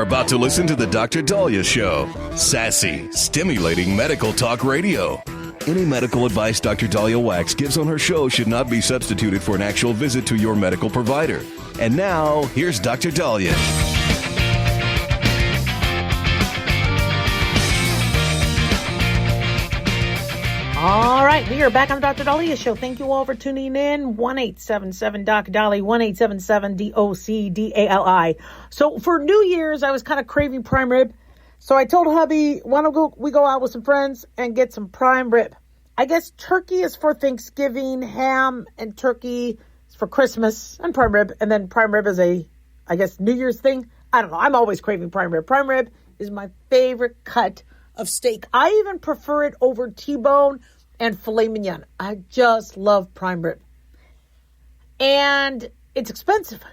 are about to listen to the Dr. Dahlia Show. Sassy, stimulating medical talk radio. Any medical advice Dr. Dahlia Wax gives on her show should not be substituted for an actual visit to your medical provider. And now, here's Dr. Dahlia. All right, we are back on the Dr. Dahlia Show. Thank you all for tuning in. 1-877-DOC-DALI, 1-877-DOC-DALI. So for New Year's, I was kind of craving prime rib. So I told hubby, why don't we go out with some friends and get some prime rib? I guess turkey is for Thanksgiving, ham and turkey is for Christmas, and prime rib. And then prime rib is I guess, New Year's thing. I don't know. I'm always craving prime rib. Prime rib is my favorite cut of steak. I even prefer it over T-bone and filet mignon. I just love prime rib. And it's expensive.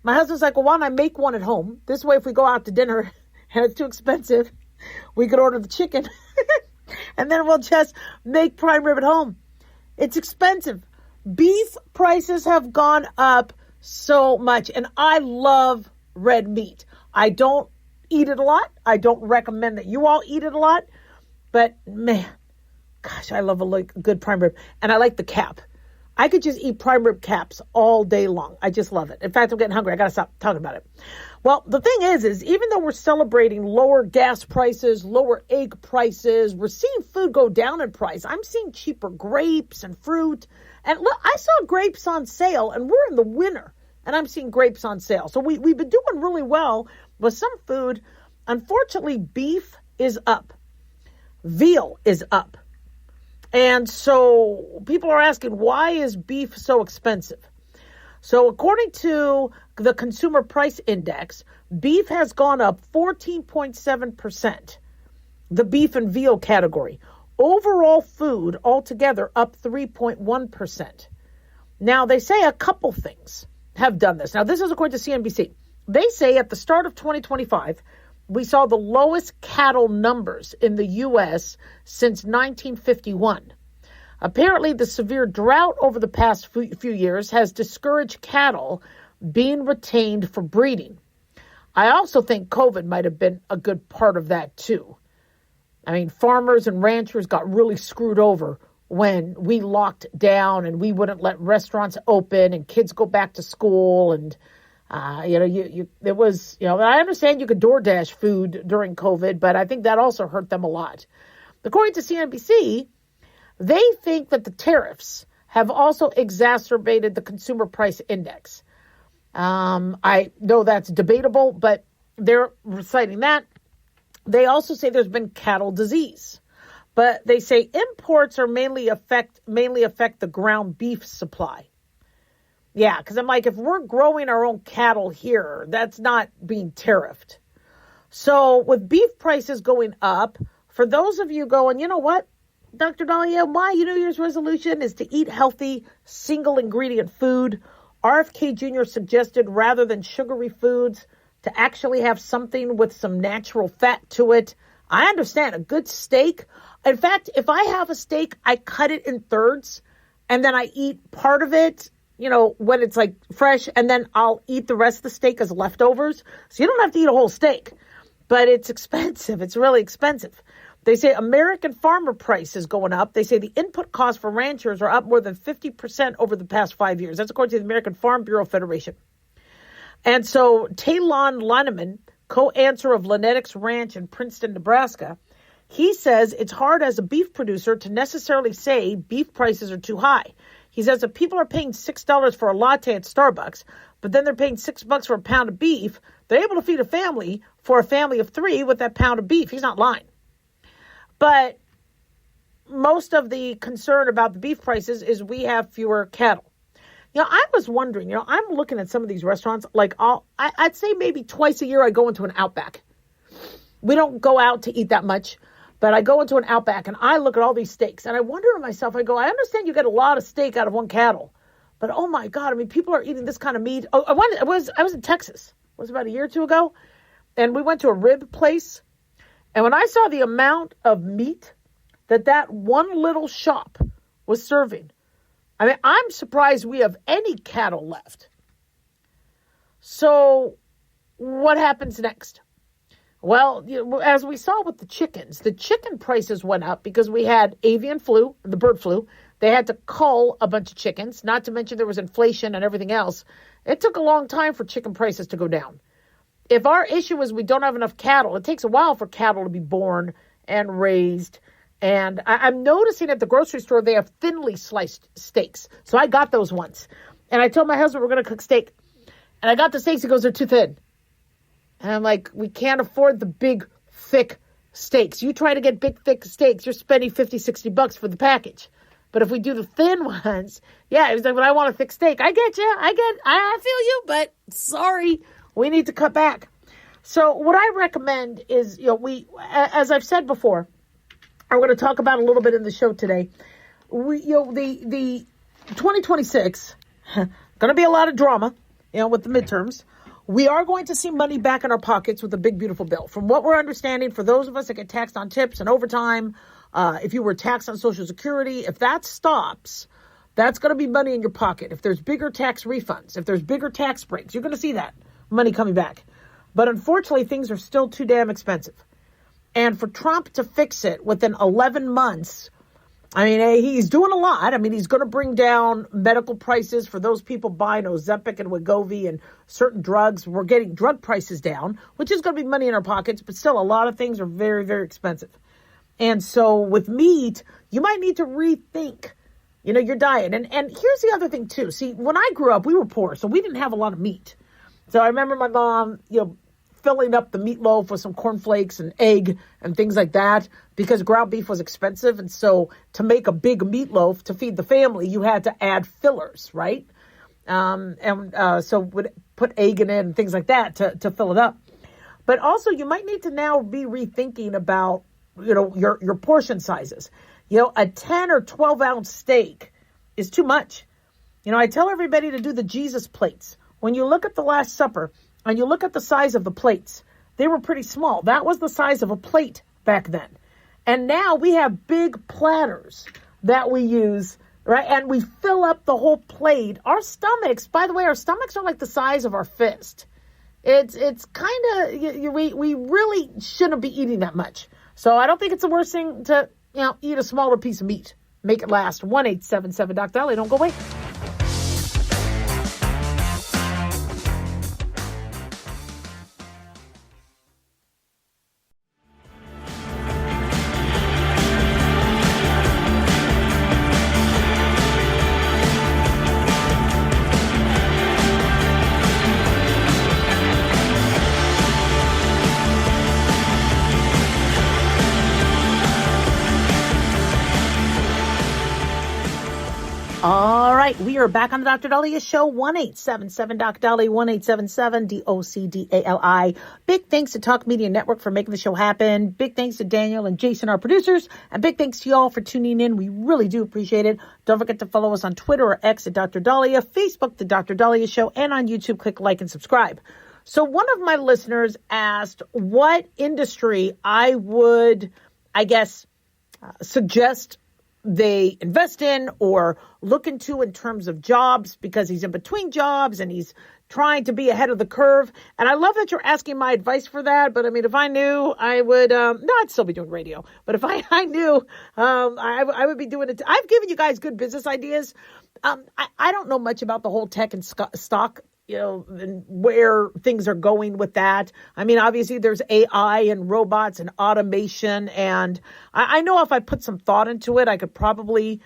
My husband's like, well, why don't I make one at home? This way, if we go out to dinner and it's too expensive, we could order the chicken. And then we'll just make prime rib at home. It's expensive. Beef prices have gone up so much. And I love red meat. I don't eat it a lot. I don't recommend that you all eat it a lot. But man, gosh, I love a good prime rib. And I like the cap. I could just eat prime rib caps all day long. I just love it. In fact, I'm getting hungry. I got to stop talking about it. Well, the thing is even though we're celebrating lower gas prices, lower egg prices, we're seeing food go down in price. I'm seeing cheaper grapes and fruit. And look, I saw grapes on sale, and we're in the winter, and I'm seeing grapes on sale. So we've been doing really well with some food. Unfortunately, beef is up. Veal is up. And so people are asking, why is beef so expensive? So according to the Consumer Price Index, beef has gone up 14.7%, the beef and veal category. Overall food altogether up 3.1%. Now, they say a couple things have done this. Now, this is according to CNBC. They say at the start of 2025, we saw the lowest cattle numbers in the U.S. since 1951. Apparently, the severe drought over the past few years has discouraged cattle being retained for breeding. I also think COVID might have been a good part of that, too. I mean, farmers and ranchers got really screwed over when we locked down and we wouldn't let restaurants open and kids go back to school. And, I understand you could DoorDash food during COVID, but I think that also hurt them a lot. According to CNBC, they think that the tariffs have also exacerbated the Consumer Price Index. I know that's debatable, but they're citing that. They also say there's been cattle disease, but they say imports are mainly affect the ground beef supply. Yeah, because I'm like, if we're growing our own cattle here, that's not being tariffed. So with beef prices going up, for those of you going, you know what, Dr. Dahlia, my New Year's resolution is to eat healthy, single ingredient food. RFK Jr. suggested rather than sugary foods to actually have something with some natural fat to it. I understand a good steak. In fact, if I have a steak, I cut it in thirds and then I eat part of it, when it's like fresh, and then I'll eat the rest of the steak as leftovers. So you don't have to eat a whole steak, but it's expensive. It's really expensive. They say American farmer price is going up. They say the input costs for ranchers are up more than 50% over the past 5 years. That's according to the American Farm Bureau Federation. And so Talon Lineman, co-answer of Lenetics Ranch in Princeton, Nebraska, he says it's hard as a beef producer to necessarily say beef prices are too high. He says if people are paying $6 for a latte at Starbucks, but then they're paying $6 for a pound of beef, they're able to feed a family of 3 with that pound of beef. He's not lying. But most of the concern about the beef prices is we have fewer cattle. I was wondering, I'm looking at some of these restaurants, like I'd say maybe twice a year I go into an Outback. We don't go out to eat that much, but I go into an Outback and I look at all these steaks and I wonder to myself, I go, I understand you get a lot of steak out of one cattle, but oh my God, I mean, people are eating this kind of meat. Oh, I was in Texas. It was about a year or two ago, and we went to a rib place. And when I saw the amount of meat that one little shop was serving, I mean, I'm surprised we have any cattle left. So what happens next? Well, as we saw with the chicken prices went up because we had avian flu, the bird flu. They had to cull a bunch of chickens, not to mention there was inflation and everything else. It took a long time for chicken prices to go down. If our issue is we don't have enough cattle, it takes a while for cattle to be born and raised. And I'm noticing at the grocery store, they have thinly sliced steaks. So I got those ones. And I told my husband we're going to cook steak. And I got the steaks. He goes, they're too thin. And I'm like, we can't afford the big, thick steaks. You try to get big, thick steaks, you're spending $50-$60 for the package. But if we do the thin ones, yeah, he was like, but I want a thick steak. I get you. I feel you, but sorry, we need to cut back. So what I recommend is, as I've said before, I'm going to talk about a little bit in the show today. The 2026, going to be a lot of drama, with the midterms. We are going to see money back in our pockets with a big, beautiful bill. From what we're understanding, for those of us that get taxed on tips and overtime, if you were taxed on Social Security, if that stops, that's going to be money in your pocket. If there's bigger tax refunds, if there's bigger tax breaks, you're going to see that money coming back. But unfortunately, things are still too damn expensive. And for Trump to fix it within 11 months, I mean, he's doing a lot. I mean, he's going to bring down medical prices for those people buying Ozempic and Wegovy and certain drugs. We're getting drug prices down, which is going to be money in our pockets. But still, a lot of things are very, very expensive. And so with meat, you might need to rethink, your diet. And here's the other thing, too. See, when I grew up, we were poor, so we didn't have a lot of meat. So I remember my mom, filling up the meatloaf with some cornflakes and egg and things like that because ground beef was expensive. And so to make a big meatloaf to feed the family, you had to add fillers, right? So would put egg in it and things like that to fill it up. But also you might need to now be rethinking about, your portion sizes. A 10 or 12 ounce steak is too much. I tell everybody to do the Jesus plates. When you look at the Last Supper, and you look at the size of the plates, they were pretty small. That was the size of a plate back then. And now we have big platters that we use, right? And we fill up the whole plate. Our stomachs, by the way, our stomachs are like the size of our fist. It's kind of, we really shouldn't be eating that much. So I don't think it's the worst thing to, eat a smaller piece of meat. Make it last. 1-877-DOC-DOLLY. Don't go away. All right, we are back on the Dr. Daliah Show, 1-877-DOC-DOLLY, 1-877-DOC-DALI. Big thanks to Talk Media Network for making the show happen. Big thanks to Daniel and Jason, our producers, and big thanks to y'all for tuning in. We really do appreciate it. Don't forget to follow us on Twitter or X at Dr. Daliah, Facebook, The Dr. Daliah Show, and on YouTube, click like and subscribe. So one of my listeners asked what industry I would, suggest they invest in or look into in terms of jobs because he's in between jobs and he's trying to be ahead of the curve. And I love that you're asking my advice for that. But I mean, if I knew, I would, I'd still be doing radio. But if I knew, I would be doing it. I've given you guys good business ideas. I don't know much about the whole tech and stock, and where things are going with that. I mean, obviously there's AI and robots and automation. And I know if I put some thought into it, I could probably,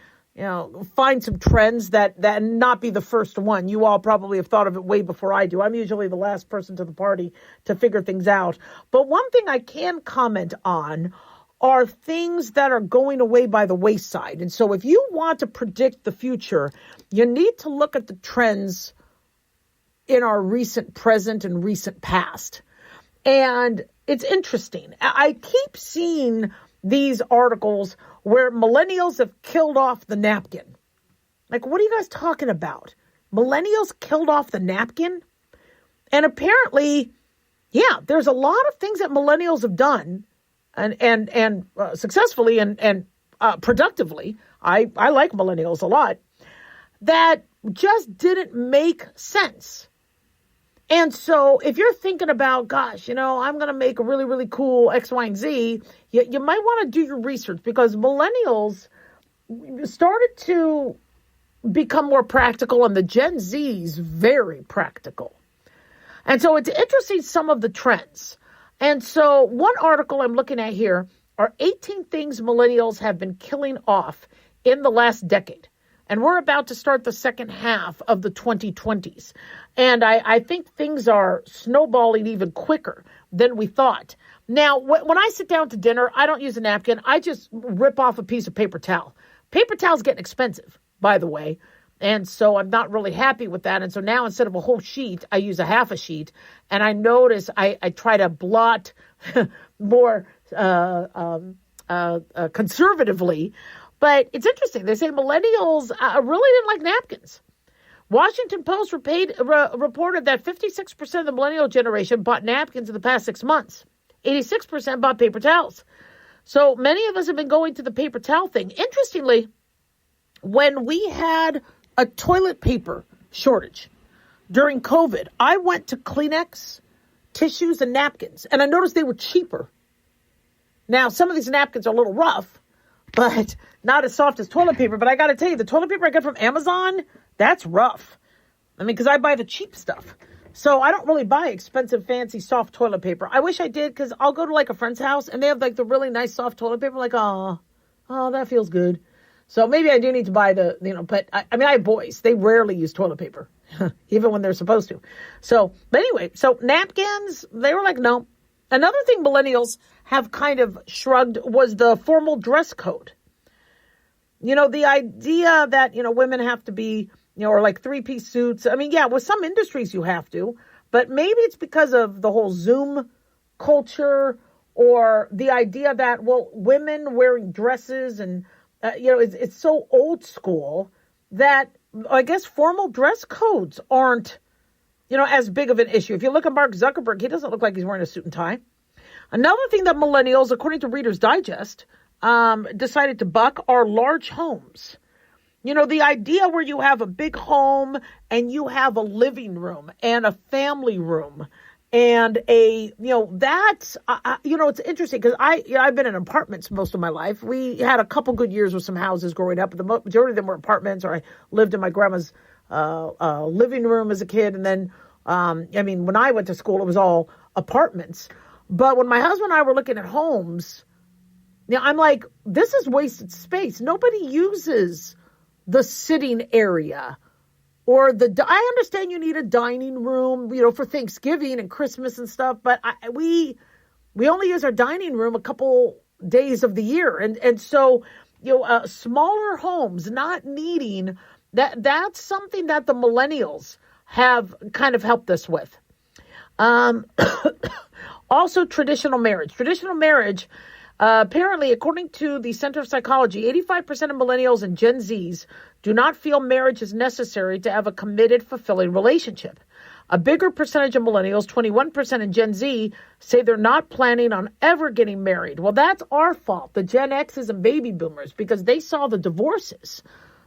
find some trends that not be the first one. You all probably have thought of it way before I do. I'm usually the last person to the party to figure things out. But one thing I can comment on are things that are going away by the wayside. And so if you want to predict the future, you need to look at the trends in our recent present and recent past. And it's interesting. I keep seeing these articles where millennials have killed off the napkin. Like, what are you guys talking about? Millennials killed off the napkin? And apparently, there's a lot of things that millennials have done and successfully and productively. I like millennials a lot, that just didn't make sense. And so if you're thinking about, gosh, I'm going to make a really, really cool X, Y, and Z, you might want to do your research, because millennials started to become more practical and the Gen Z's very practical. And so it's interesting, some of the trends. And so one article I'm looking at here are 18 things millennials have been killing off in the last decade. And we're about to start the second half of the 2020s. And I think things are snowballing even quicker than we thought. Now, when I sit down to dinner, I don't use a napkin. I just rip off a piece of paper towel. Paper towel's getting expensive, by the way. And so I'm not really happy with that. And so now instead of a whole sheet, I use a half a sheet. And I notice I try to blot more conservatively. But it's interesting. They say millennials really didn't like napkins. Washington Post reported that 56% of the millennial generation bought napkins in the past 6 months. 86% bought paper towels. So many of us have been going to the paper towel thing. Interestingly, when we had a toilet paper shortage during COVID, I went to Kleenex, tissues, and napkins, and I noticed they were cheaper. Now, some of these napkins are a little rough, but not as soft as toilet paper. But I got to tell you, the toilet paper I got from Amazon, that's rough. I mean, because I buy the cheap stuff. So I don't really buy expensive, fancy, soft toilet paper. I wish I did, because I'll go to like a friend's house and they have like the really nice soft toilet paper. I'm like, oh, that feels good. So maybe I do need to buy but I have boys. They rarely use toilet paper, even when they're supposed to. So, but anyway, so napkins, they were like, no. Another thing millennials have kind of shrugged was the formal dress code. The idea that, women have to be, or like 3-piece suits. I mean, yeah, with some industries you have to, but maybe it's because of the whole Zoom culture, or the idea that, well, women wearing dresses and, it's so old school that I guess formal dress codes aren't, as big of an issue. If you look at Mark Zuckerberg, he doesn't look like he's wearing a suit and tie. Another thing that millennials, according to Reader's Digest, decided to buck are large homes. The idea where you have a big home and you have a living room and a family room and that's, it's interesting, because I've been in apartments most of my life. We had a couple good years with some houses growing up, but the majority of them were apartments, or I lived in my grandma's living room as a kid. And then, when I went to school, it was all apartments. But when my husband and I were looking at homes, I'm like, this is wasted space. Nobody uses the sitting area or I understand you need a dining room, for Thanksgiving and Christmas and stuff, but we only use our dining room a couple days of the year. And so, smaller homes not needing that's something that the millennials have kind of helped us with. Also, traditional marriage. Traditional marriage, apparently, according to the Center of Psychology, 85% of millennials and Gen Zs do not feel marriage is necessary to have a committed, fulfilling relationship. A bigger percentage of millennials, 21% in Gen Z, say they're not planning on ever getting married. Well, that's our fault, the Gen X's and baby boomers, because they saw the divorces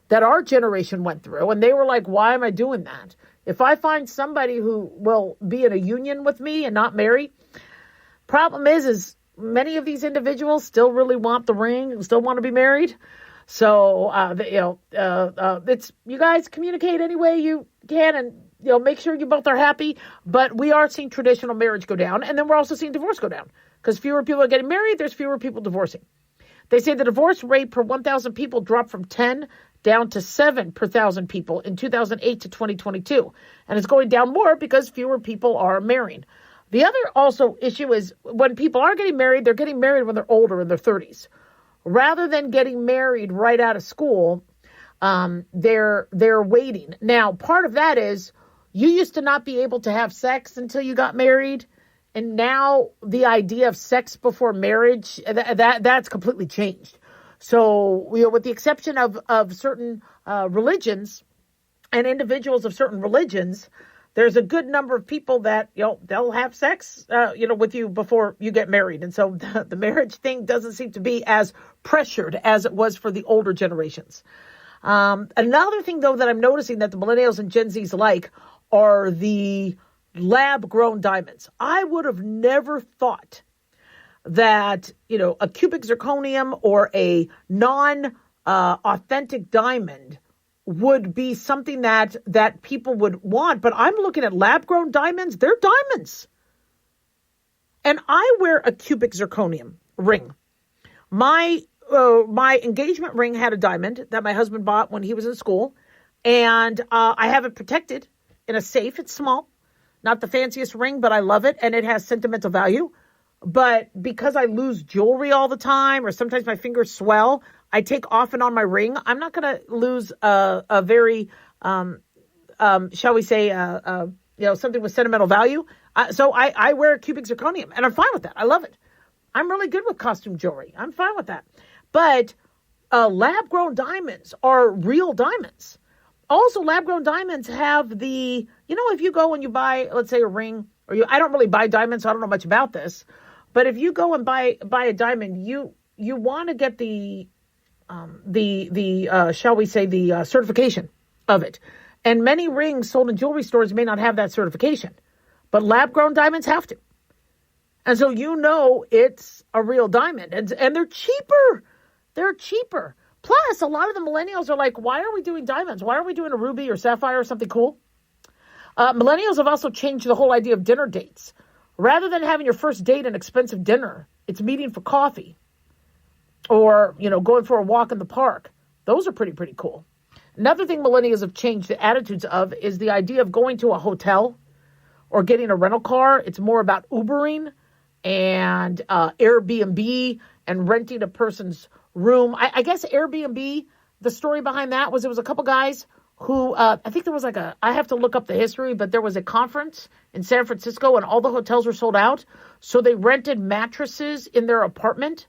that our generation went through, and they were like, why am I doing that? If I find somebody who will be in a union with me and not marry, problem is many of these individuals still really want the ring and still want to be married. So, it's, you guys communicate any way you can and, make sure you both are happy. But we are seeing traditional marriage go down. And then we're also seeing divorce go down, because fewer people are getting married. There's fewer people divorcing. They say the divorce rate per 1,000 people dropped from 10 down to 7 per 1,000 people in 2008 to 2022. And it's going down more because fewer people are marrying. The other also issue is when people are getting married, they're getting married when they're older, in their 30s. Rather than getting married right out of school, they're waiting. Now, part of that is you used to not be able to have sex until you got married. And now the idea of sex before marriage, that's completely changed. So, with the exception of certain religions and individuals of certain religions, there's a good number of people that, they'll have sex, with you before you get married. And so the marriage thing doesn't seem to be as pressured as it was for the older generations. Another thing, though, that I'm noticing that the millennials and Gen Zs like are the lab-grown diamonds. I would have never thought that, a cubic zirconium or a non-authentic diamond would be something that people would want. But I'm looking at lab-grown diamonds. They're diamonds. And I wear a cubic zirconium ring. My engagement ring had a diamond that my husband bought when he was in school. And I have it protected in a safe. It's small. Not the fanciest ring, but I love it. And it has sentimental value. But because I lose jewelry all the time, or sometimes my fingers swell, I take off and on my ring. I'm not going to lose a very, shall we say, something with sentimental value. So I wear a cubic zirconium, and I'm fine with that. I love it. I'm really good with costume jewelry. I'm fine with that. But lab-grown diamonds are real diamonds. Also, lab-grown diamonds have the, if you go and you buy, let's say, a ring, I don't really buy diamonds, so I don't know much about this. But if you go and buy a diamond, you want to get the shall we say, the certification of it. And many rings sold in jewelry stores may not have that certification, but lab-grown diamonds have to. And so it's a real diamond, and they're cheaper. They're cheaper. Plus, a lot of the millennials are like, why are we doing diamonds? Why aren't we doing a ruby or sapphire or something cool? Millennials have also changed the whole idea of dinner dates. Rather than having your first date an expensive dinner, it's meeting for coffee or, going for a walk in the park. Those are pretty cool. Another thing millennials have changed the attitudes of is the idea of going to a hotel or getting a rental car. It's more about Ubering and Airbnb and renting a person's room. I guess Airbnb, the story behind that was it was a couple guys who, I think there was I have to look up the history, but there was a conference in San Francisco and all the hotels were sold out. So they rented mattresses in their apartment.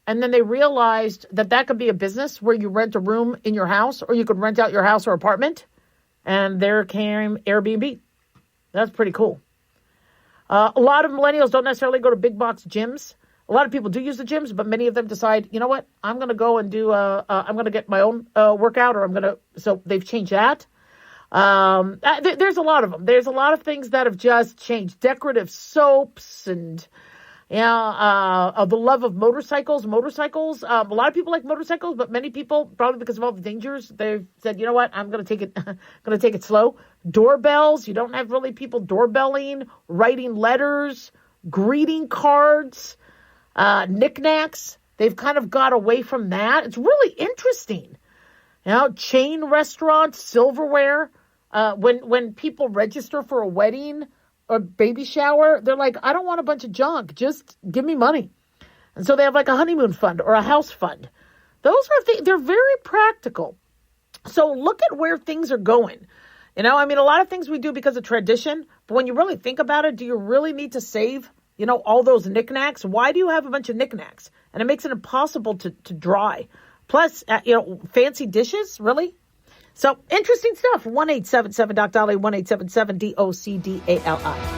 And then they realized that could be a business where you rent a room in your house, or you could rent out your house or apartment. And there came Airbnb. That's pretty cool. A lot of millennials don't necessarily go to big box gyms. A lot of people do use the gyms, but many of them decide, you know what, I'm going to go and I'm going to get my own workout, or so they've changed that. There's a lot of them. There's a lot of things that have just changed. Decorative soaps and, the love of motorcycles. A lot of people like motorcycles, but many people, probably because of all the dangers, they've said, you know what, I'm going to take it slow. Doorbells. You don't have really people doorbelling, writing letters, greeting cards. Knickknacks, they've kind of got away from that. It's really interesting. Chain restaurants, silverware. When people register for a wedding or baby shower, they're like, I don't want a bunch of junk. Just give me money. And so they have like a honeymoon fund or a house fund. Those are they're very practical. So look at where things are going. A lot of things we do because of tradition, but when you really think about it, do you really need to save all those knickknacks? Why do you have a bunch of knickknacks? And it makes it impossible to dry. Plus, fancy dishes, really? So, interesting stuff. 1-877-DOC-DOLLY, 1-877-DOCDALI.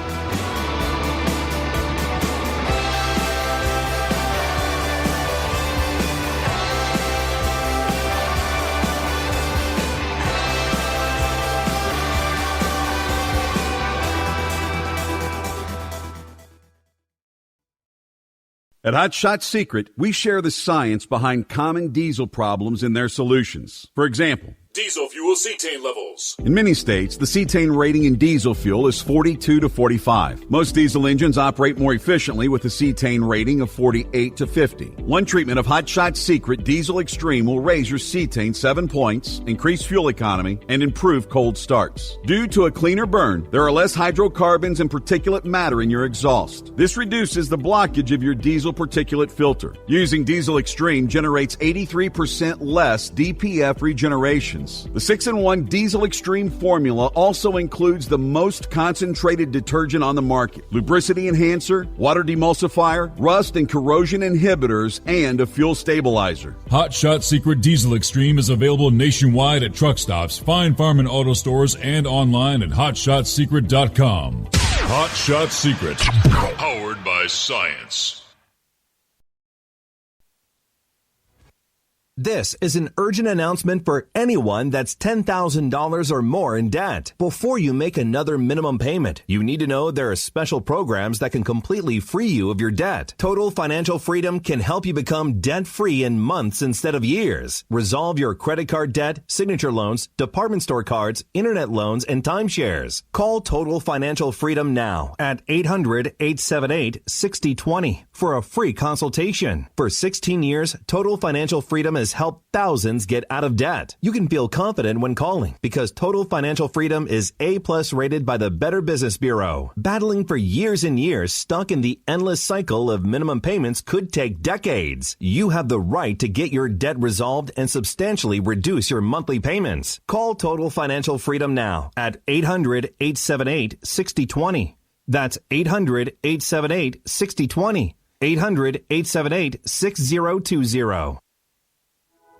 At Hot Shot Secret, we share the science behind common diesel problems and their solutions. For example, diesel fuel cetane levels. In many states, the cetane rating in diesel fuel is 42 to 45. Most diesel engines operate more efficiently with a cetane rating of 48 to 50. One treatment of Hot Shot Secret Diesel Extreme will raise your cetane 7 points, increase fuel economy, and improve cold starts. Due to a cleaner burn, there are less hydrocarbons and particulate matter in your exhaust. This reduces the blockage of your diesel particulate filter. Using Diesel Extreme generates 83% less DPF regeneration. The 6-in-1 Diesel Extreme formula also includes the most concentrated detergent on the market, lubricity enhancer, water demulsifier, rust and corrosion inhibitors, and a fuel stabilizer. Hot Shot Secret Diesel Extreme is available nationwide at truck stops, fine farm and auto stores, and online at hotshotsecret.com. Hot Shot Secret, powered by science. This is an urgent announcement for anyone that's $10,000 or more in debt. Before you make another minimum payment, you need to know there are special programs that can completely free you of your debt. Total Financial Freedom can help you become debt-free in months instead of years. Resolve your credit card debt, signature loans, department store cards, internet loans, and timeshares. Call Total Financial Freedom now at 800-878-6020 for a free consultation. For 16 years, Total Financial Freedom has helped thousands get out of debt. You can feel confident when calling because Total Financial Freedom is A+ rated by the Better Business Bureau. Battling for years and years, stuck in the endless cycle of minimum payments could take decades. You have the right to get your debt resolved and substantially reduce your monthly payments. Call Total Financial Freedom now at 800-878-6020. That's 800-878-6020. 800-878-6020.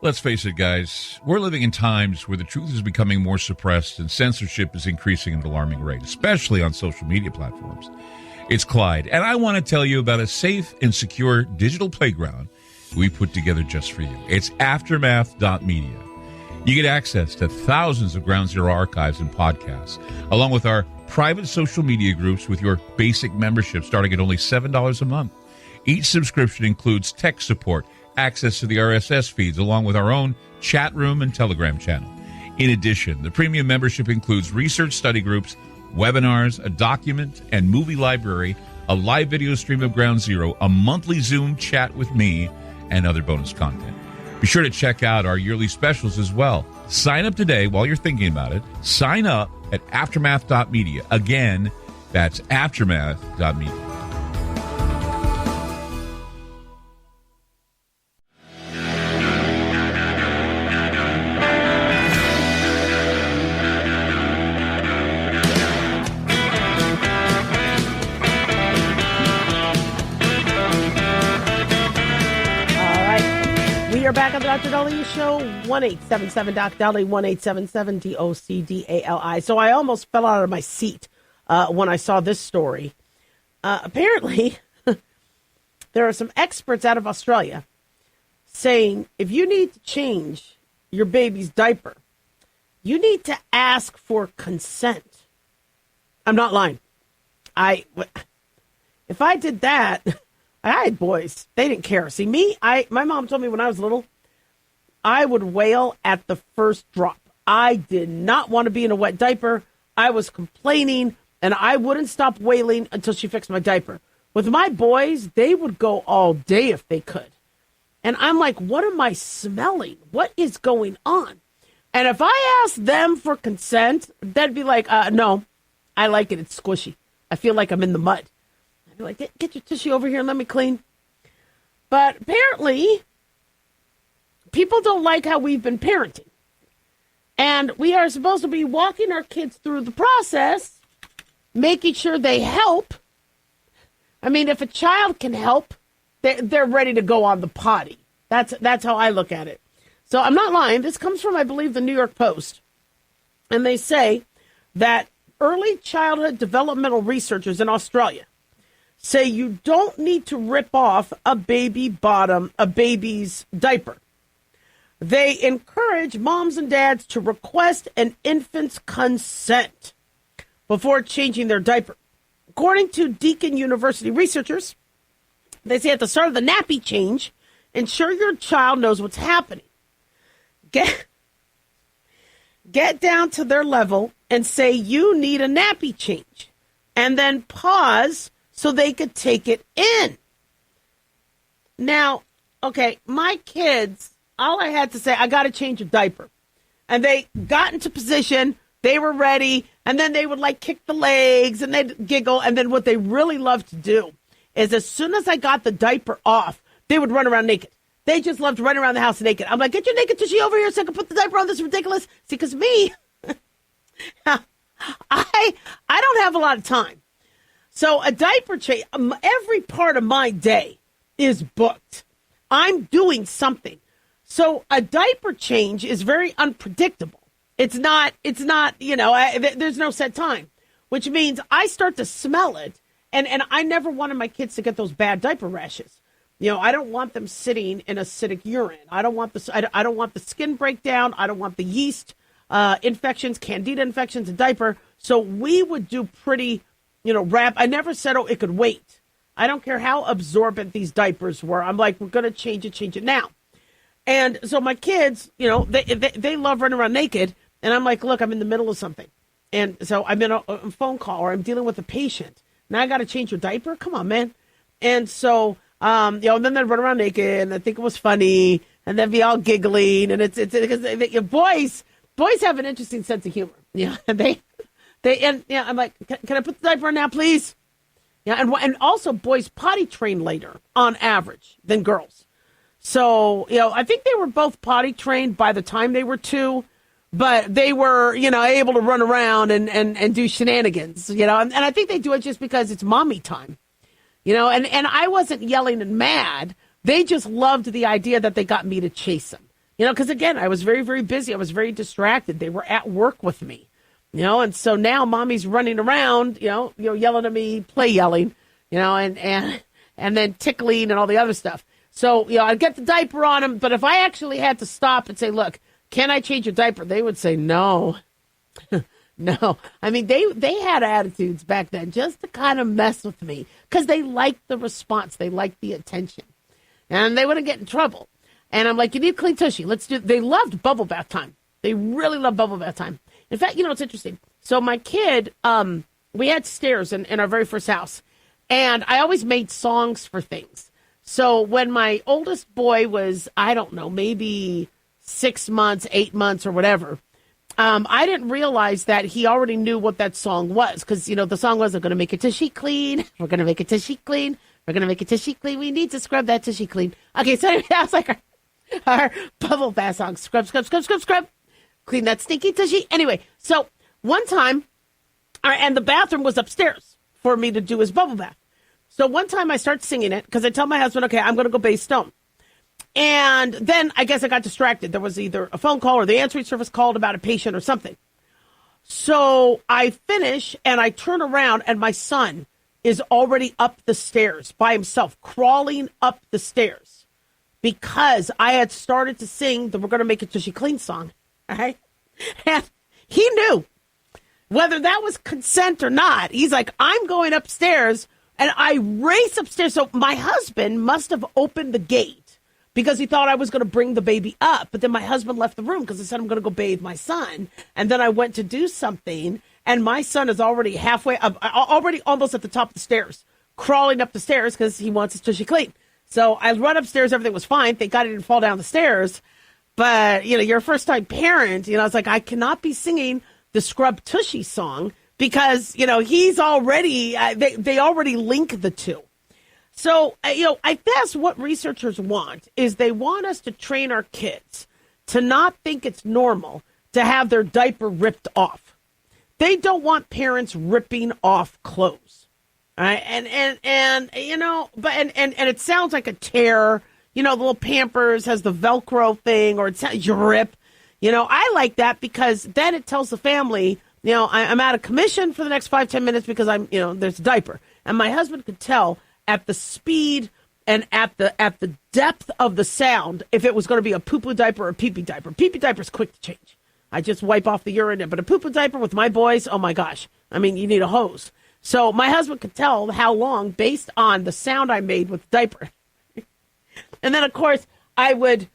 Let's face it, guys, we're living in times where the truth is becoming more suppressed and censorship is increasing at an alarming rate, especially on social media platforms. It's Clyde, and I want to tell you about a safe and secure digital playground we put together just for you. It's Aftermath.media. You get access to thousands of Ground Zero archives and podcasts, along with our private social media groups with your basic membership starting at only $7 a month. Each subscription includes tech support, access to the RSS feeds, along with our own chat room and Telegram channel. In addition, the premium membership includes research study groups, webinars, a document and movie library, a live video stream of Ground Zero, a monthly Zoom chat with me, and other bonus content. Be sure to check out our yearly specials as well. Sign up today while you're thinking about it. Sign up at Aftermath.media. Again, that's Aftermath.media. We are back on the Dr. Dali Show, 1-877-DOC-DALI, 1-877-DOC-DALI. So I almost fell out of my seat when I saw this story. Apparently, there are some experts out of Australia saying if you need to change your baby's diaper, you need to ask for consent. I'm not lying. If I did that... I had boys. They didn't care. See, my mom told me when I was little, I would wail at the first drop. I did not want to be in a wet diaper. I was complaining, and I wouldn't stop wailing until she fixed my diaper. With my boys, they would go all day if they could. And I'm like, what am I smelling? What is going on? And if I asked them for consent, they'd be like, no, I like it. It's squishy. I feel like I'm in the mud. I'd be like, get your tissue over here and let me clean. But apparently, people don't like how we've been parenting. And we are supposed to be walking our kids through the process, making sure they help. I mean, if a child can help, they're ready to go on the potty. That's how I look at it. So I'm not lying. This comes from, I believe, the New York Post. And they say that early childhood developmental researchers in Australia say you don't need to rip off a baby's diaper. They encourage moms and dads to request an infant's consent before changing their diaper. According to Deakin University researchers, they say at the start of the nappy change, ensure your child knows what's happening. Get down to their level and say you need a nappy change, and then pause so they could take it in. Now, okay, my kids, all I had to say, I got to change a diaper. And they got into position, they were ready, and then they would like kick the legs and they'd giggle. And then what they really loved to do is as soon as I got the diaper off, they would run around naked. They just loved running around the house naked. I'm like, get your naked tissue over here so I can put the diaper on. This is ridiculous. See, because me, I don't have a lot of time. So a diaper change, every part of my day is booked. I'm doing something. So a diaper change is very unpredictable. It's not, there's no set time, which means I start to smell it. And I never wanted my kids to get those bad diaper rashes. I don't want them sitting in acidic urine. I don't want I don't want the skin breakdown. I don't want the yeast infections, candida infections, a diaper. So we would do pretty, wrap. I never said, it could wait. I don't care how absorbent these diapers were. I'm like, we're going to change it now. And so my kids, they love running around naked. And I'm like, look, I'm in the middle of something. And so I'm in a phone call or I'm dealing with a patient. Now I got to change your diaper? Come on, man. And so, and then they'd run around naked and I think it was funny. And then be all giggling. And it's because boys have an interesting sense of humor. I'm like, can I put the diaper on now, please? Yeah, and also boys potty train later on average than girls. So, I think they were both potty trained by the time they were 2, but they were, able to run around and do shenanigans, and I think they do it just because it's mommy time, and I wasn't yelling and mad. They just loved the idea that they got me to chase them, because again, I was very, very busy. I was very distracted. They were at work with me. And so now mommy's running around, yelling at me, play yelling, and then tickling and all the other stuff. So, I'd get the diaper on them. But if I actually had to stop and say, look, can I change your diaper? They would say no. No. I mean, they had attitudes back then just to kind of mess with me because they liked the response. They liked the attention. And they wouldn't get in trouble. And I'm like, you need clean tushy. They loved bubble bath time. They really loved bubble bath time. In fact, it's interesting. So my kid, we had stairs in our very first house, and I always made songs for things. So when my oldest boy was, I don't know, maybe 6 months, 8 months or whatever, I didn't realize that he already knew what that song was because, the song was, I'm going to make a tushy clean. We're going to make a tushy clean. We're going to make a tushy clean. We need to scrub that tushy clean. Okay, so anyway, that was like our bubble bath song. Scrub, scrub, scrub, scrub, scrub. Clean that stinky tushy. Anyway, so one time, and the bathroom was upstairs for me to do his bubble bath. So one time I start singing it because I tell my husband, okay, I'm going to go bathe Stone. And then I guess I got distracted. There was either a phone call or the answering service called about a patient or something. So I finish and I turn around and my son is already up the stairs by himself, crawling up the stairs because I had started to sing the We're Going to Make It Tushy Clean song. Right? And he knew whether that was consent or not. He's like, I'm going upstairs, and I race upstairs. So my husband must have opened the gate because he thought I was going to bring the baby up. But then my husband left the room because he said, I'm going to go bathe my son. And then I went to do something, and my son is already halfway up, already almost at the top of the stairs, crawling up the stairs because he wants his tushy clean. So I run upstairs. Everything was fine. Thank God he didn't fall down the stairs. But, you're a first-time parent. I was like, I cannot be singing the Scrub Tushy song because, he's already, they already link the two. So, I guess what researchers want is they want us to train our kids to not think it's normal to have their diaper ripped off. They don't want parents ripping off clothes. All right? And it sounds like a tear. The little Pampers has the Velcro thing, or it's you rip. I like that because then it tells the family, I'm out of commission for the next 5-10 minutes because there's a diaper. And my husband could tell at the speed and at the depth of the sound if it was going to be a poo-poo diaper or a pee-pee diaper. Pee-pee diaper is quick to change. I just wipe off the urine. But a poo-poo diaper with my boys, oh my gosh. I mean, you need a hose. So my husband could tell how long based on the sound I made with the diaper. And then, of course, I would,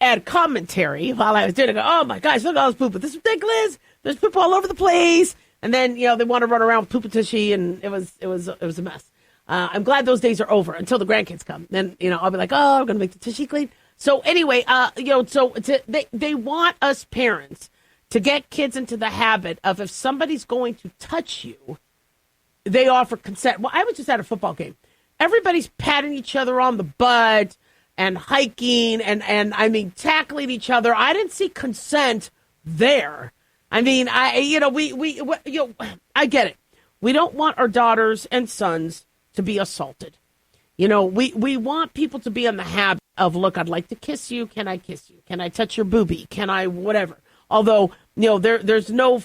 add commentary while I was doing it. Go, oh, my gosh, look at all this poop. This is ridiculous. There's poop all over the place. And then, they want to run around with poop tushy, and it was a mess. I'm glad those days are over until the grandkids come. Then, I'll be like, oh, I'm going to make the tushy clean. So anyway, they want us parents to get kids into the habit of if somebody's going to touch you, they offer consent. Well, I was just at a football game. Everybody's patting each other on the butt and hiking and I mean, tackling each other. I didn't see consent there. I mean, I get it. We don't want our daughters and sons to be assaulted. We want people to be in the habit of, look, I'd like to kiss you. Can I kiss you? Can I touch your boobie? Can I whatever? Although, there's no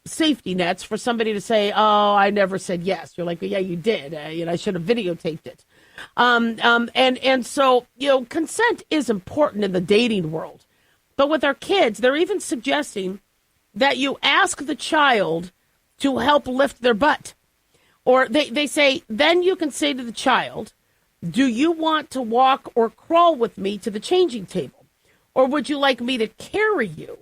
safety nets for somebody to say, oh, I never said yes. You're like, well, yeah, you did. I should have videotaped it. And so, consent is important in the dating world. But with our kids, they're even suggesting that you ask the child to help lift their butt. Or they say, then you can say to the child, do you want to walk or crawl with me to the changing table? Or would you like me to carry you?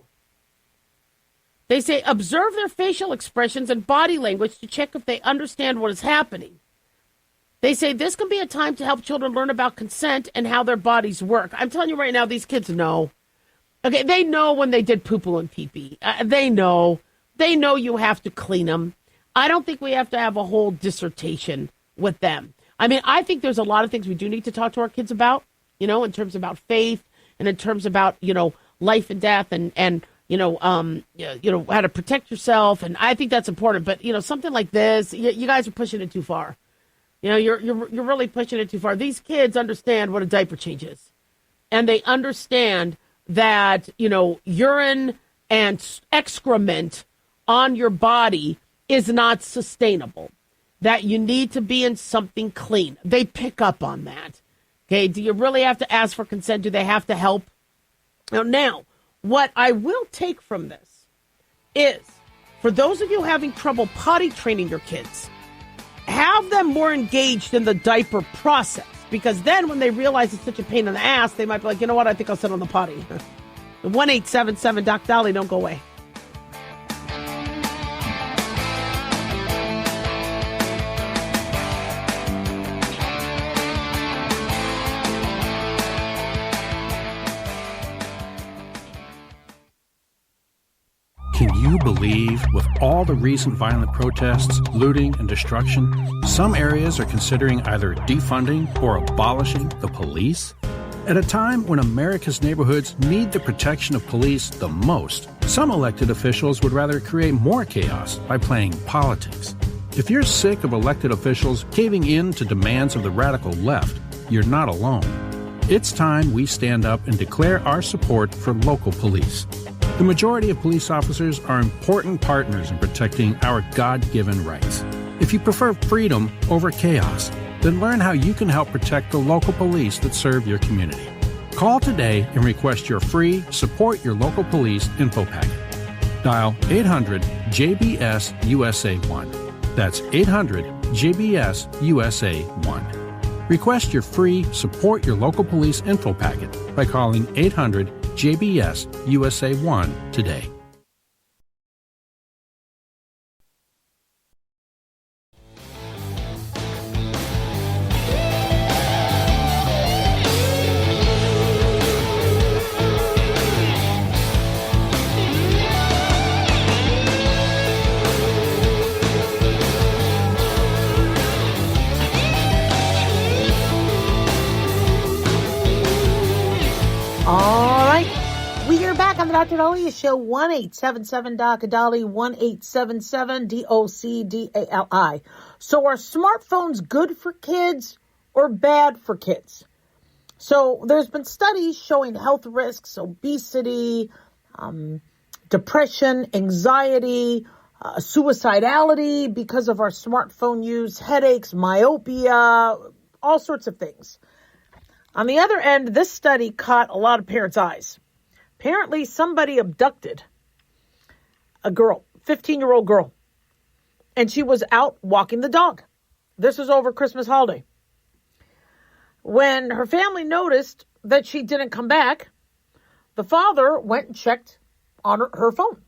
They say, observe their facial expressions and body language to check if they understand what is happening. They say this can be a time to help children learn about consent and how their bodies work. I'm telling you right now, these kids know. Okay, they know when they did poo-poo and pee-pee. They know. They know you have to clean them. I don't think we have to have a whole dissertation with them. I mean, I think there's a lot of things we do need to talk to our kids about, in terms about faith and in terms about, life and death and how to protect yourself. And I think that's important. But, something like this, you guys are pushing it too far. You're really pushing it too far. These kids understand what a diaper change is. And they understand that, urine and excrement on your body is not sustainable. That you need to be in something clean. They pick up on that. Okay, do you really have to ask for consent? Do they have to help? Now, what I will take from this is, for those of you having trouble potty training your kids, have them more engaged in the diaper process. Because then when they realize it's such a pain in the ass, they might be like, you know what, I think I'll sit on the potty. 1-877-DOC-DOLLY, don't go away. Can you believe, with all the recent violent protests, looting, and destruction, some areas are considering either defunding or abolishing the police? At a time when America's neighborhoods need the protection of police the most, some elected officials would rather create more chaos by playing politics. If you're sick of elected officials caving in to demands of the radical left, you're not alone. It's time we stand up and declare our support for local police. The majority of police officers are important partners in protecting our God-given rights. If you prefer freedom over chaos, then learn how you can help protect the local police that serve your community. Call today and request your free Support Your Local Police info packet. Dial 800-JBS-USA-1. That's 800-JBS-USA-1. Request your free Support Your Local Police info packet by calling 800-JBS-USA-1 today. Dr. Dahlia Show, 1-877-DOC-DOLLY, 1-877-DOC-DALI. So are smartphones good for kids or bad for kids? So there's been studies showing health risks, obesity, depression, anxiety, suicidality because of our smartphone use, headaches, myopia, all sorts of things. On the other end, this study caught a lot of parents' eyes. Apparently, somebody abducted a girl, 15-year-old girl, and she was out walking the dog. This was over Christmas holiday. When her family noticed that she didn't come back, the father went and checked on her phone.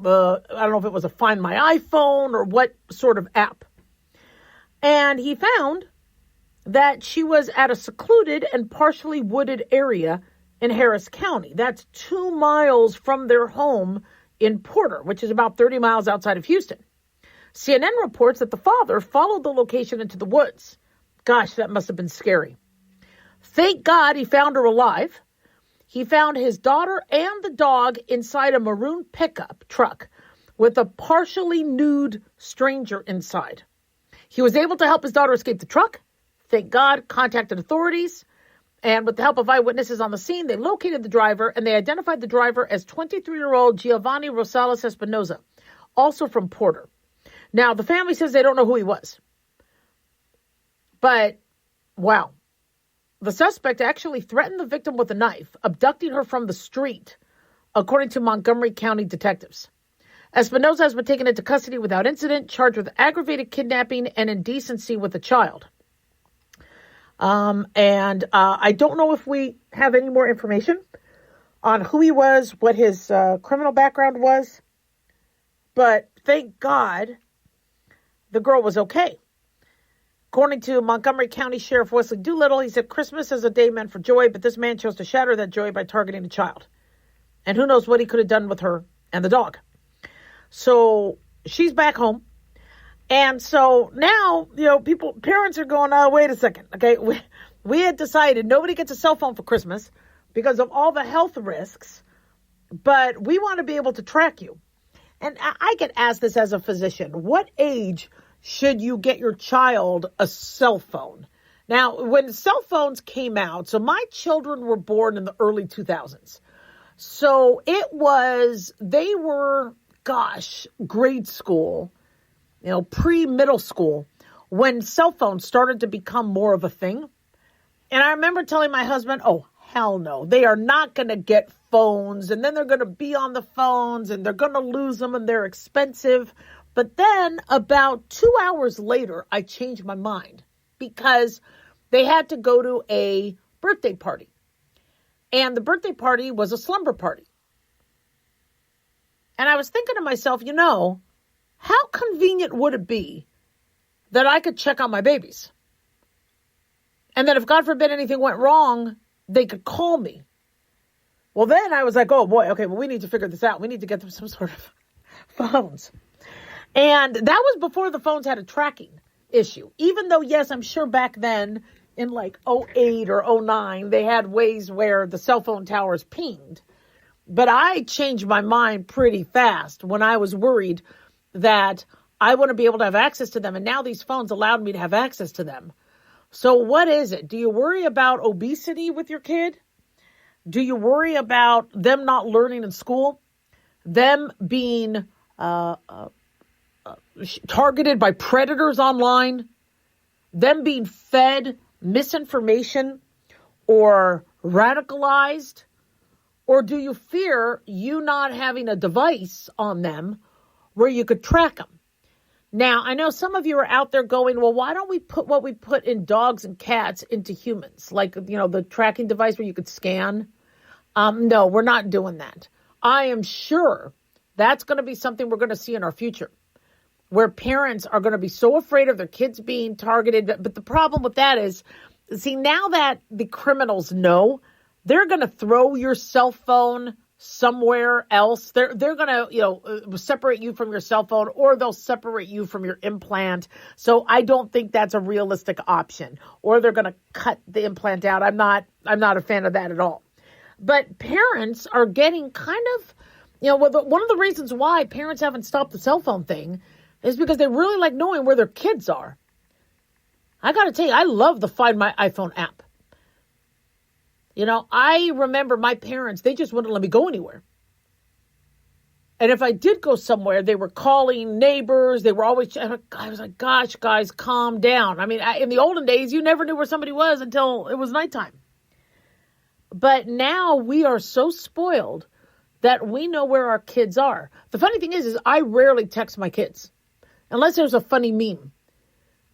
I don't know if it was a Find My iPhone or what sort of app. And he found that she was at a secluded and partially wooded area in Harris County. That's 2 miles from their home in Porter, which is about 30 miles outside of Houston. CNN reports that the father followed the location into the woods. Gosh, that must have been scary. Thank God he found her alive. He found his daughter and the dog inside a maroon pickup truck with a partially nude stranger inside. He was able to help his daughter escape the truck. Thank God, contacted authorities. And with the help of eyewitnesses on the scene, they located the driver, and they identified the driver as 23-year-old Giovanni Rosales Espinoza, also from Porter. Now, the family says they don't know who he was. But Wow. The suspect actually threatened the victim with a knife, abducting her from the street, according to Montgomery County detectives. Espinoza has been taken into custody without incident, charged with aggravated kidnapping and indecency with a child. I don't know if we have any more information on who he was, what his criminal background was, but thank God the girl was okay. According to Montgomery County Sheriff Wesley Doolittle, he said Christmas is a day meant for joy, but this man chose to shatter that joy by targeting a child. And who knows what he could have done with her and the dog. So she's back home. And so now, parents are going, oh, wait a second. Okay, we had decided nobody gets a cell phone for Christmas because of all the health risks, but we want to be able to track you. And I get asked this as a physician. What age should you get your child a cell phone? Now, when cell phones came out, so my children were born in the early 2000s. So they were, grade school, pre-middle school, when cell phones started to become more of a thing. And I remember telling my husband, oh, hell no, they are not going to get phones, and then they're going to be on the phones, and they're going to lose them, and they're expensive. But then about 2 hours later, I changed my mind because they had to go to a birthday party. And the birthday party was a slumber party. And I was thinking to myself, how convenient would it be that I could check on my babies? And that if, God forbid, anything went wrong, they could call me. Well, then I was like, oh boy, okay, well, we need to figure this out. We need to get them some sort of phones. And that was before the phones had a tracking issue. Even though, yes, I'm sure back then in like 2008 or 2009, they had ways where the cell phone towers pinged. But I changed my mind pretty fast when I was worried that I want to be able to have access to them. And now these phones allowed me to have access to them. So what is it? Do you worry about obesity with your kid? Do you worry about them not learning in school? Them being targeted by predators online? Them being fed misinformation or radicalized? Or do you fear you not having a device on them where you could track them? Now, I know some of you are out there going, well, why don't we put what we put in dogs and cats into humans? Like, the tracking device where you could scan. No, we're not doing that. I am sure that's going to be something we're going to see in our future, where parents are going to be so afraid of their kids being targeted. But the problem with that is, see, now that the criminals know, they're going to throw your cell phone somewhere else. They're going to, separate you from your cell phone, or they'll separate you from your implant. So I don't think that's a realistic option. Or they're going to cut the implant out. I'm not a fan of that at all. But parents are getting kind of, one of the reasons why parents haven't stopped the cell phone thing is because they really like knowing where their kids are. I got to tell you, I love the Find My iPhone app. I remember my parents, they just wouldn't let me go anywhere. And if I did go somewhere, they were calling neighbors. They were always, I was like, gosh, guys, calm down. I mean, in the olden days, you never knew where somebody was until it was nighttime. But now we are so spoiled that we know where our kids are. The funny thing is I rarely text my kids unless there's a funny meme.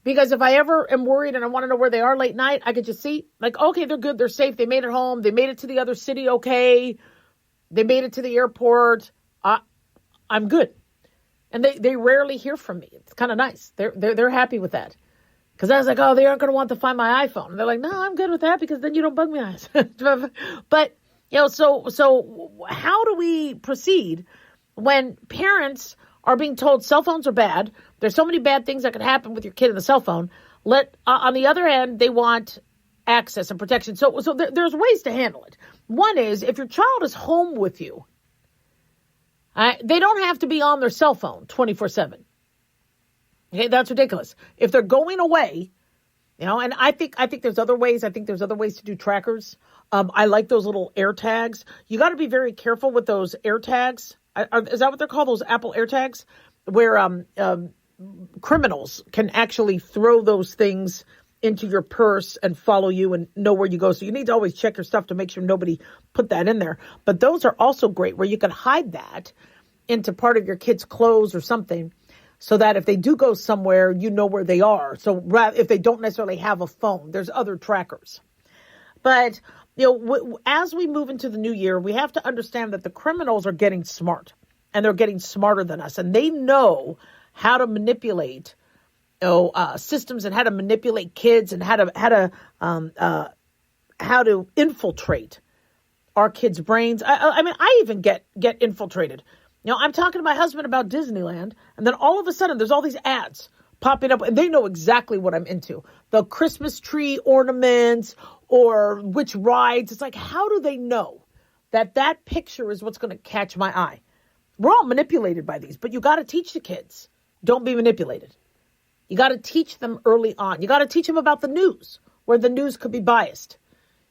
Because if I ever am worried and I want to know where they are late night, I could just see, like, okay, they're good. They're safe. They made it home. They made it to the other city. Okay. They made it to the airport. I'm good. And they rarely hear from me. It's kind of nice. They're happy with that. Because I was like, oh, they aren't going to want to find my iPhone. And they're like, no, I'm good with that because then you don't bug me. But, so how do we proceed when parents are being told cell phones are bad? There's so many bad things that could happen with your kid in the cell phone. On the other hand, they want access and protection. So there's ways to handle it. One is if your child is home with you, they don't have to be on their cell phone 24/7. Okay, that's ridiculous. If they're going away, and I think there's other ways. I think there's other ways to do trackers. I like those little AirTags. You got to be very careful with those AirTags. Is that what they're called? Those Apple AirTags, where criminals can actually throw those things into your purse and follow you and know where you go. So you need to always check your stuff to make sure nobody put that in there. But those are also great where you can hide that into part of your kid's clothes or something so that if they do go somewhere, you know where they are. So if they don't necessarily have a phone, there's other trackers. But, as we move into the new year, we have to understand that the criminals are getting smart and they're getting smarter than us. And they know how to manipulate systems and how to manipulate kids and how to infiltrate our kids' brains. I even get infiltrated. I'm talking to my husband about Disneyland, and then all of a sudden there's all these ads popping up, and they know exactly what I'm into. The Christmas tree ornaments or which rides. It's like, how do they know that picture is what's going to catch my eye? We're all manipulated by these, but you got to teach the kids. Don't be manipulated. You got to teach them early on. You got to teach them about the news, where the news could be biased.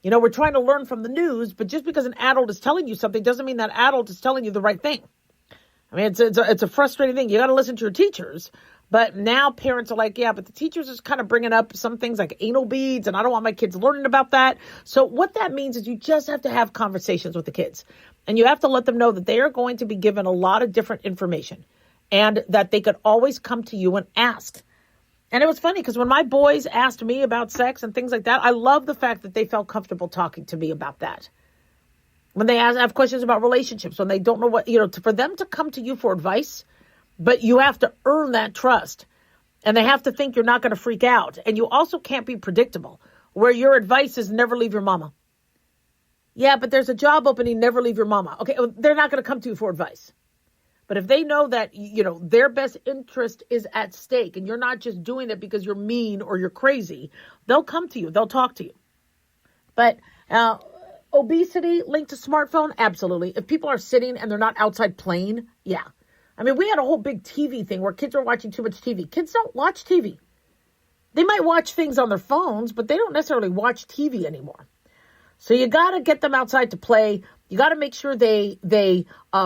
We're trying to learn from the news, but just because an adult is telling you something doesn't mean that adult is telling you the right thing. I mean, it's a frustrating thing. You got to listen to your teachers, but now parents are like, yeah, but the teachers is kind of bringing up some things like anal beads, and I don't want my kids learning about that. So what that means is you just have to have conversations with the kids, and you have to let them know that they are going to be given a lot of different information, and that they could always come to you and ask. And it was funny because when my boys asked me about sex and things like that, I love the fact that they felt comfortable talking to me about that. When they have questions about relationships, when they don't know what, for them to come to you for advice, but you have to earn that trust. And they have to think you're not going to freak out. And you also can't be predictable, where your advice is never leave your mama. Yeah, but there's a job opening, never leave your mama. Okay, they're not going to come to you for advice. But if they know that, their best interest is at stake and you're not just doing it because you're mean or you're crazy, they'll come to you. They'll talk to you. But obesity linked to smartphone? Absolutely. If people are sitting and they're not outside playing, yeah. I mean, we had a whole big TV thing where kids are watching too much TV. Kids don't watch TV. They might watch things on their phones, but they don't necessarily watch TV anymore. So you got to get them outside to play. You got to make sure they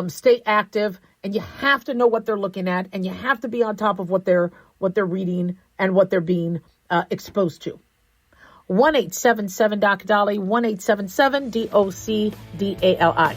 stay active, and you have to know what they're looking at, and you have to be on top of what they're reading and what they're being exposed to. 1-877-DOC-DOLLY, 1-877-DOC-DALI.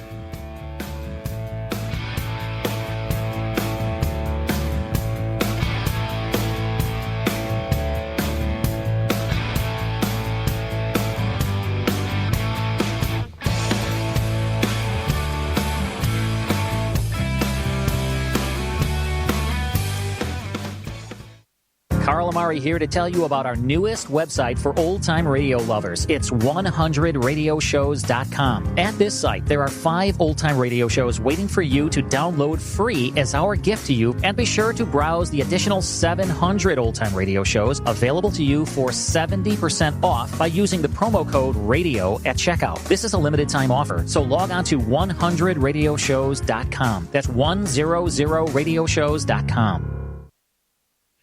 Carl Amari here to tell you about our newest website for old-time radio lovers. It's 100radioshows.com. At this site, there are 5 old-time radio shows waiting for you to download free as our gift to you, and be sure to browse the additional 700 old-time radio shows available to you for 70% off by using the promo code RADIO at checkout. This is a limited-time offer, so log on to 100radioshows.com. That's 100radioshows.com.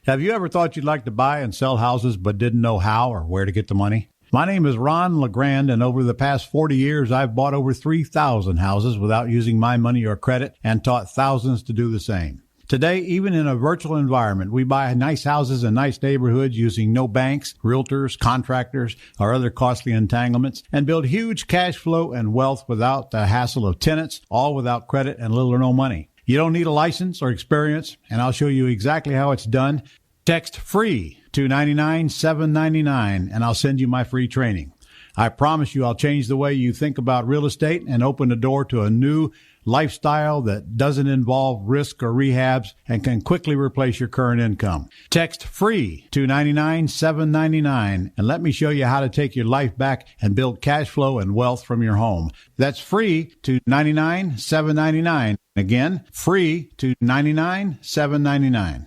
Have you ever thought you'd like to buy and sell houses but didn't know how or where to get the money? My name is Ron LeGrand, and over the past 40 years, I've bought over 3,000 houses without using my money or credit, and taught thousands to do the same. Today, even in a virtual environment, we buy nice houses in nice neighborhoods using no banks, realtors, contractors, or other costly entanglements, and build huge cash flow and wealth without the hassle of tenants, all without credit and little or no money. You don't need a license or experience, and I'll show you exactly how it's done. Text FREE to 99799, and I'll send you my free training. I promise you I'll change the way you think about real estate and open the door to a new lifestyle that doesn't involve risk or rehabs and can quickly replace your current income. Text FREE to 99799, and let me show you how to take your life back and build cash flow and wealth from your home. That's FREE to 99799. Again, FREE to 99799.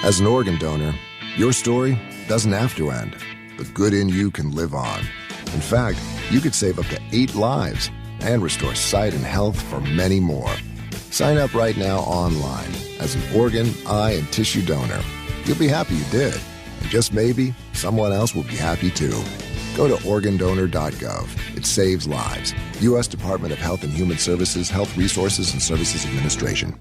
As an organ donor, your story doesn't have to end. The good in you can live on. In fact, you could save up to 8 lives and restore sight and health for many more. Sign up right now online as an organ, eye, and tissue donor. You'll be happy you did. And just maybe, someone else will be happy too. Go to organdonor.gov. It saves lives. U.S. Department of Health and Human Services, Health Resources and Services Administration.